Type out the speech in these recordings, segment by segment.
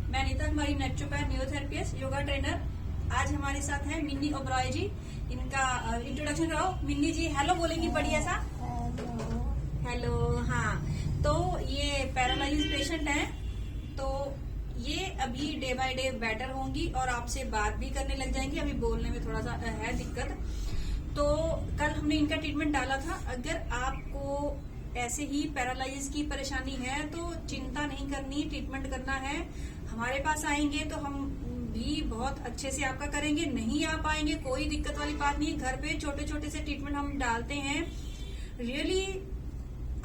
मैं अनीता, हमारी naturopath neurotherapist yoga trainer. आज हमारे साथ हैं मिन्नी ओबरॉय जी। इनका इंट्रोडक्शन कराओ। मिन्नी जी हेलो बोलेंगी बढ़िया सा। हेलो। हाँ, तो ये पैरालाइज पेशेंट हैं, तो ये अभी डे बाय डे बेटर होंगी और आपसे बात भी करने लग जाएंगी। अभी बोलने में थोड़ा सा है दिक्कत। तो कल हमने इनका ट्रीटमेंट डाला था। अगर आपको ऐसे ही पैरालाइज की परेशानी है तो चिंता नहीं करनी, ट्रीटमेंट करना है। हमारे पास आएंगे तो हम भी बहुत अच्छे से आपका करेंगे। नहीं आ पाएंगे कोई दिक्कत वाली बात नहीं है। घर पे छोटे छोटे से ट्रीटमेंट हम डालते हैं। रियली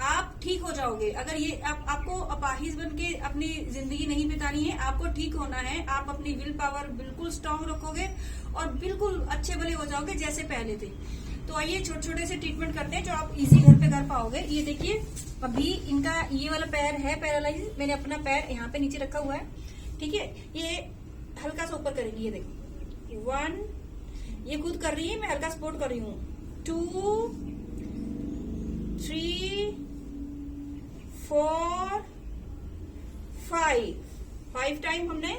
आप ठीक हो जाओगे। अगर ये आपको अपाहिज बन के अपनी जिंदगी नहीं बितानी है, आपको ठीक होना है। आप अपनी विल पावर बिल्कुल स्ट्रांग रखोगे और बिल्कुल अच्छे भले हो जाओगे जैसे पहले थे। तो आइए छोटे छोटे से ट्रीटमेंट करते हैं जो आप इजी घर पे कर पाओगे। ये देखिए, अभी इनका ये वाला पैर है पैरालाइज। मैंने अपना पैर यहाँ पे नीचे रखा हुआ है, ठीक है। ये हल्का सा ऊपर करेंगे। ये देखो 1, ये खुद कर रही है, मैं हल्का सपोर्ट कर रही हूँ। 2, 3, 4, 5 टाइम हमने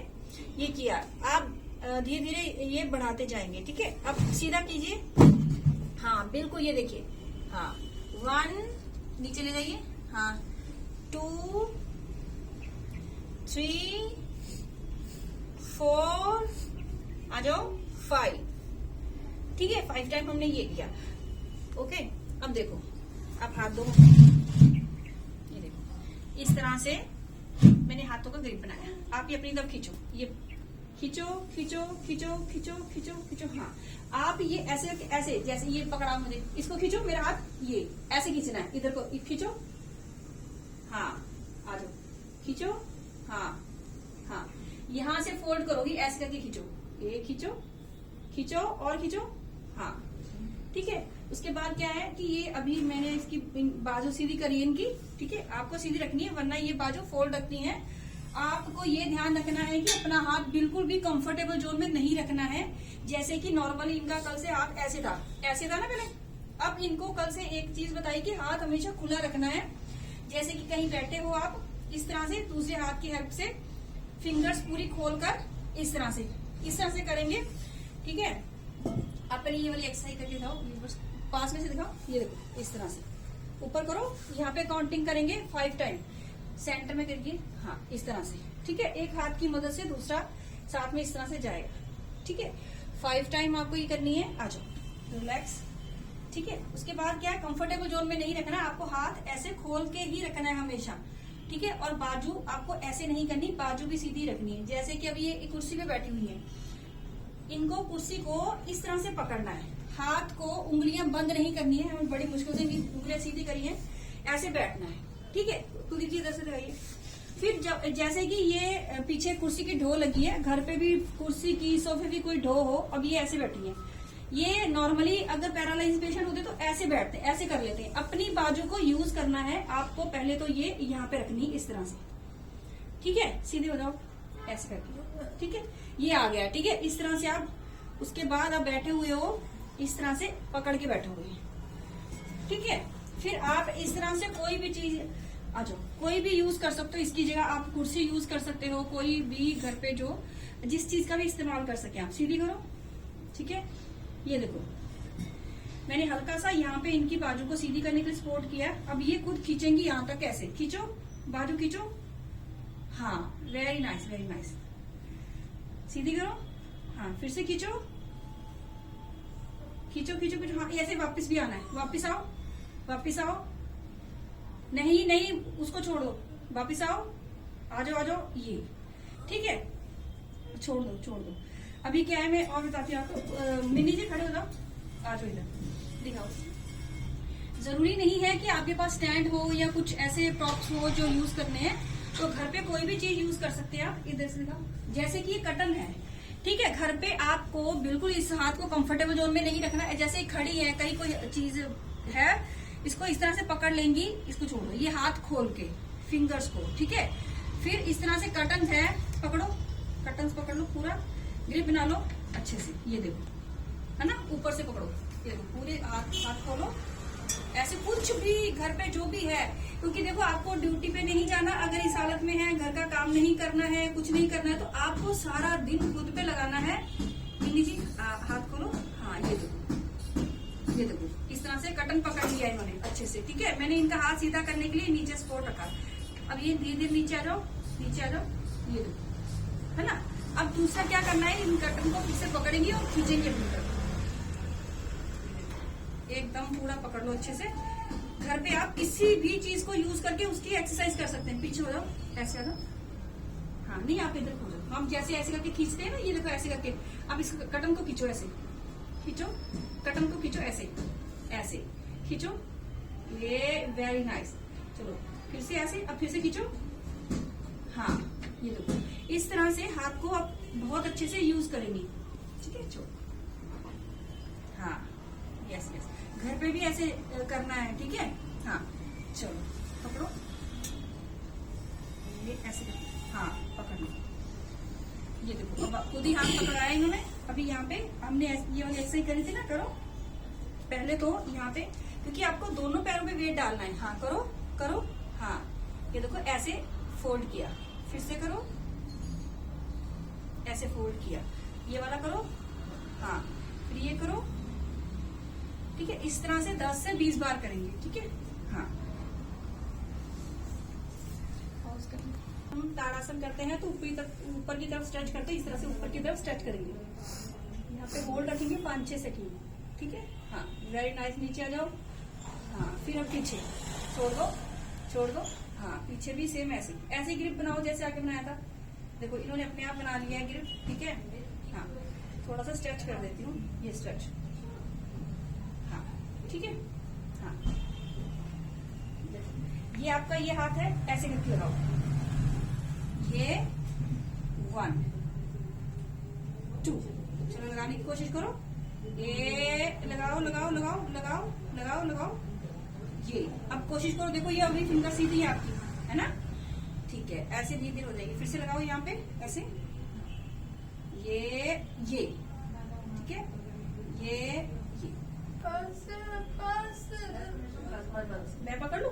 ये किया। आप धीरे धीरे ये बढ़ाते जाएंगे, ठीक है। अब सीधा कीजिए। हाँ बिल्कुल, ये देखिए। हाँ 1, नीचे ले जाइए। हाँ 2, 3, 4, आ जाओ 5, ठीक है। 5 टाइम हमने ये किया। ओके, अब देखो, अब हाथ दो। ये देखो, इस तरह से मैंने हाथों का ग्रिप बनाया। आप ये अपनी तरफ खींचो, ये खींचो खींचो खींचो खींचो खींचो खींचो। हाँ, आप ये ऐसे ऐसे, जैसे ये पकड़ा मुझे, इसको खींचो। मेरा हाथ ये ऐसे खींचना है, इधर को खींचो। हाँ आ जाओ, खींचो। हाँ हाँ, यहाँ से फोल्ड करोगी, ऐसे करके खींचो। ये खींचो खींचो और खींचो। हाँ ठीक है। उसके बाद क्या है कि ये अभी मैंने इसकी बाजू सीधी करी है इनकी, ठीक है। आपको सीधी रखनी है वरना ये बाजू फोल्ड रखनी है। आपको ये ध्यान रखना है कि अपना हाथ बिल्कुल भी कंफर्टेबल जोन में नहीं रखना है। जैसे कि नॉर्मली इनका कल से हाथ ऐसे था ना पहले। अब इनको कल से एक चीज बताई कि हाथ हमेशा खुला रखना है। जैसे कि कहीं बैठे हो आप, इस तरह से दूसरे हाथ की हेल्प से फिंगर्स पूरी खोलकर इस तरह से करेंगे, ठीक है। आप पहले ये वाली एक्सरसाइज करके दिखाओ, पास में से दिखाओ। ये देखो, इस तरह से ऊपर करो। यहाँ पे काउंटिंग करेंगे 5 टाइम। सेंटर में करिए। हाँ इस तरह से, ठीक है। एक हाथ की मदद से दूसरा साथ में इस तरह से जाएगा, ठीक है। 5 टाइम आपको ये करनी है। आ जाओ, रिलैक्स, ठीक है। उसके बाद क्या है, कंफर्टेबल जोन में नहीं रखना। आपको हाथ ऐसे खोल के ही रखना है हमेशा, ठीक है। और बाजू आपको ऐसे नहीं करनी, बाजू भी सीधी रखनी है। जैसे कि अभी ये कुर्सी पे बैठी हुई है, इनको कुर्सी को इस तरह से पकड़ना है। हाथ को उंगलियां बंद नहीं करनी है, हमें बड़ी मुश्किल से उंगलियां सीधी करी है। ऐसे बैठना है, ठीक है। खुद की इधर से दिखाइए। फिर जैसे कि ये पीछे कुर्सी की ढो लगी है, घर पे भी कुर्सी की, सोफे की कोई ढो हो, अब ये ऐसे बैठी है। ये नॉर्मली अगर पैरालाइज पेशेंट होते तो ऐसे बैठते, ऐसे कर लेते हैं। अपनी बाजू को यूज करना है आपको। पहले तो ये यहाँ पे रखनी इस तरह से, ठीक है। सीधे हो जाओ ऐसे करके, ठीक है। ये आ गया, ठीक है। इस तरह से आप, उसके बाद आप बैठे हुए हो, इस तरह से पकड़ के बैठे हुए, ठीक है। फिर आप इस तरह से कोई भी चीज, आ जाओ, कोई भी यूज कर सकते हो। इसकी जगह आप कुर्सी यूज कर सकते हो, कोई भी घर पे जो जिस चीज का भी इस्तेमाल कर सके आप। सीधी करो, ठीक है। ये देखो, मैंने हल्का सा यहाँ पे इनकी बाजू को सीधी करने के लिए सपोर्ट किया। अब ये खुद खींचेंगी यहाँ तक। ऐसे खींचो, बाजू खींचो। हाँ वेरी नाइस, वेरी नाइस। सीधी करो। हाँ फिर से खींचो खींचो खींचो खींचो। हाँ ऐसे वापस भी आना है। वापस आओ, वापस आओ। नहीं नहीं, उसको छोड़ो, वापस आओ। आ जाओ, ये ठीक है। छोड़ दो। अभी क्या है, मैं और बताती हूँ आपको। मिनी जी खड़े हो जाओ, आ जाओ इधर, दिखाओ। जरूरी नहीं है कि आपके पास स्टैंड हो या कुछ ऐसे प्रॉप्स हो जो यूज करने हैं, तो घर पे कोई भी चीज यूज कर सकते हैं आप। इधर से दिखाओ। जैसे कि ये कटन है, ठीक है। घर पे आपको बिल्कुल इस हाथ को कंफर्टेबल जोन में नहीं रखना है। जैसे खड़ी है, कहीं कोई चीज है, इसको इस तरह से पकड़ लेंगी, इसको छोड़ दो। ये हाथ खोल के फिंगर्स को, ठीक है। फिर इस तरह से कर्टन है, पकड़ो, कर्टन पकड़ लो, पूरा ग्रिप बना लो अच्छे से। ये देखो, है ना, ऊपर से पकड़ो। ये देखो, पूरे हाथ खोलो, ऐसे कुछ भी घर पे जो भी है, क्योंकि देखो आपको ड्यूटी पे नहीं जाना, अगर इस हालत में है, घर का काम नहीं करना है, कुछ नहीं करना है, तो आपको सारा दिन खुद पे लगाना है। मिनी जी हाथ खोलो, हाँ ये देखो, ये देखो इस तरह से कटन पकड़ लिया इन्होंने अच्छे से, ठीक है। मैंने इनका हाथ सीधा करने के लिए नीचे सपोर्ट रखा। अब ये धीरे धीरे नीचे आ जाओ, नीचे आ जाओ, ये देखो, है ना। अब दूसरा क्या करना है, इन कटन को फिर से पकड़ेंगे और खींचेंगे अपनी तरफ, एकदम पूरा पकड़ लो अच्छे से। घर पे आप किसी भी चीज को यूज करके उसकी एक्सरसाइज कर सकते हैं। पीछे हो जाओ, ऐसे आ जाओ, हाँ नहीं आप इधर हो जाओ। हम जैसे ऐसे करके खींचते हैं ना, ये देखो ऐसे करके आप इस कटन को खींचो, ऐसे खींचो, कटन को खींचो, ऐसे ऐसे खींचो, ये वेरी नाइस। चलो फिर से ऐसे, अब फिर से खींचो, हाँ ये देखो इस तरह से हाथ को आप बहुत अच्छे से यूज करेंगे, ठीक है। छोड़, हाँ यस यस, घर पे भी ऐसे करना है, ठीक है। हाँ चलो पकड़ो, ये ऐसे करके, हाँ पकड़ लो, ये देखो अब खुद ही हाथ पकड़ाया इन्होंने। अभी यहाँ पे हमने ये वाली एक्सरसाइज करी थी ना, करो पहले तो यहाँ पे, क्योंकि आपको दोनों पैरों पे वेट डालना है। हाँ करो करो, हाँ ये देखो ऐसे फोल्ड किया, फिर से करो, ऐसे फोल्ड किया, ये वाला करो, हाँ फिर ये करो, ठीक है। इस तरह से 10 से 20 बार करेंगे, ठीक है। हाँ हम ताड़ासन करते हैं तो ऊपर की तरफ स्ट्रेच करते हैं, इस तरह से ऊपर की तरफ स्ट्रेच करेंगे। यहाँ पे होल्ड रखेंगे 5-6 सेकंड, ठीक है। हाँ वेरी नाइस, नीचे आ जाओ, हाँ फिर अब पीछे छोड़ दो, छोड़ दो, हाँ पीछे भी सेम ऐसे ऐसे ग्रिप बनाओ जैसे आगे बनाया था। देखो इन्होंने अपने आप बना लिया है ग्रिप, ठीक है। हाँ थोड़ा सा स्ट्रेच कर देती हूँ, ये स्ट्रेच, हाँ ठीक है। हाँ ये आपका ये हाथ है, ऐसे करके लगाओ, ये 1 2, चलो लगाने की कोशिश करो, ये लगाओ लगाओ लगाओ लगाओ लगाओ लगाओ, ये अब कोशिश करो, देखो ये अगली फिंगर सीधी है आपकी, है ना, ठीक है। ऐसे धीरे धीरे हो जाएगी, फिर से लगाओ यहाँ पे ऐसे, ये ठीक है, ये मैं पकड़ लू,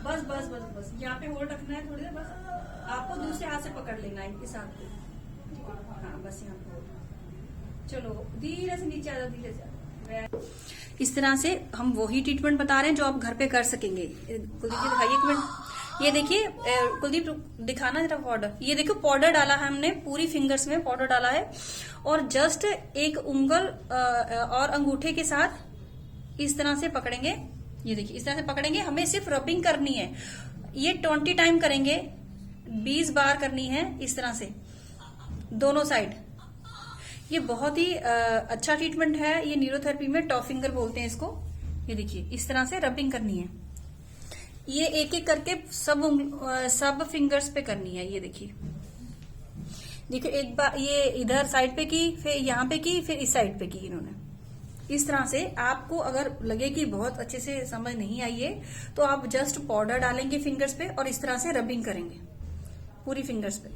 बस बस बस बस, यहाँ पे होल्ड रखना है थोड़ी देर, बस आपको दूसरे हाथ से पकड़ लेना है इनके साथ को, हाँ बस यहाँ पे होल्ड। चलो धीरे से नीचे आ जाओ, धीरे से। इस तरह से हम वही ट्रीटमेंट बता रहे हैं जो आप घर पे कर सकेंगे। कुलदीप जी दिखाइए एक मिनट, ये देखिए कुलदीप दिखाना जरा पाउडर, ये देखो पाउडर डाला है हमने, पूरी फिंगर्स में पाउडर डाला है, और जस्ट एक उंगल और अंगूठे के साथ इस तरह से पकड़ेंगे, ये देखिए इस तरह से पकड़ेंगे, हमें सिर्फ रबिंग करनी है। ये 20 टाइम करेंगे, 20 बार करनी है इस तरह से दोनों साइड। ये बहुत ही अच्छा ट्रीटमेंट है, ये न्यूरोथेरेपी में टॉप फिंगर बोलते हैं इसको। ये देखिए इस तरह से रबिंग करनी है, ये एक एक करके सब फिंगर्स पे करनी है। ये देखिए देखिए एक बार ये इधर साइड पे की, फिर यहाँ पे की, फिर इस साइड पे की इन्होंने। इस तरह से आपको अगर लगे कि बहुत अच्छे से समझ नहीं आई है तो आप जस्ट पाउडर डालेंगे फिंगर्स पे और इस तरह से रबिंग करेंगे पूरी फिंगर्स पे।